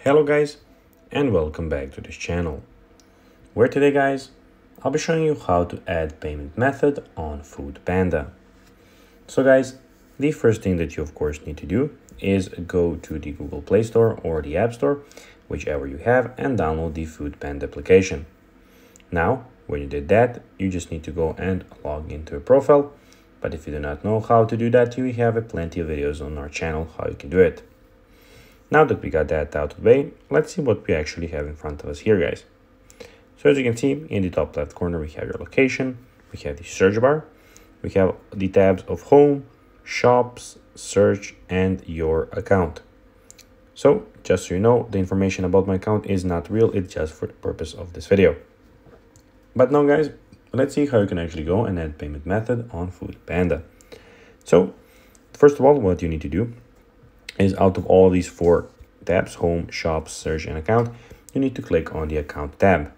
Hello guys, and welcome back to this channel, where today guys, I'll be showing you how to add payment method on Foodpanda. So guys, the first thing that you of course need to do is go to the Google Play Store or the App Store, whichever you have, and download the Foodpanda application. Now, when you did that, you just need to go and log into a profile. But if you do not know how to do that, you have plenty of videos on our channel how you can do it. Now that we got that out of the way, let's see what we actually have in front of us here, guys. So as you can see, in the top left corner, we have your location, we have the search bar, we have the tabs of home, shops, search, and your account. So just so you know, the information about my account is not real, it's just for the purpose of this video. But now guys, let's see how you can actually go and add payment method on Foodpanda. So first of all, what you need to do is out of all these four tabs, home, shops, search, and account, you need to click on the account tab.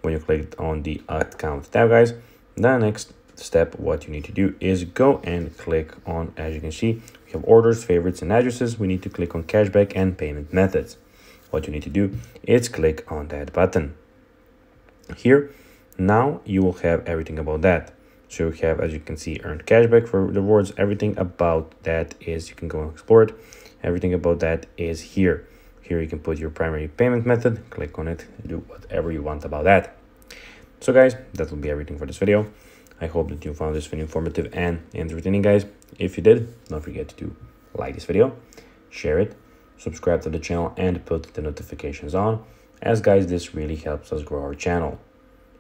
When you click on the account tab, guys, the next step, what you need to do is go and click on, as you can see, we have orders, favorites, and addresses. We need to click on cashback and payment methods. What you need to do is click on that button. Here, now you will have everything about that. So you have, as you can see, earned cashback for rewards. Everything about that is, you can go and explore it. Everything about that is here. Here you can put your primary payment method, click on it, do whatever you want about that. So guys, that will be everything for this video. I hope that you found this video informative and entertaining, guys. If you did, don't forget to like this video, share it, subscribe to the channel, and put the notifications on, as guys, this really helps us grow our channel.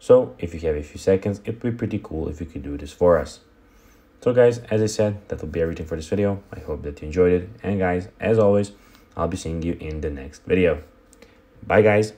So if you have a few seconds, it would be pretty cool if you could do this for us. So guys, as I said, that will be everything for this video. I hope that you enjoyed it. And guys, as always, I'll be seeing you in the next video. Bye guys.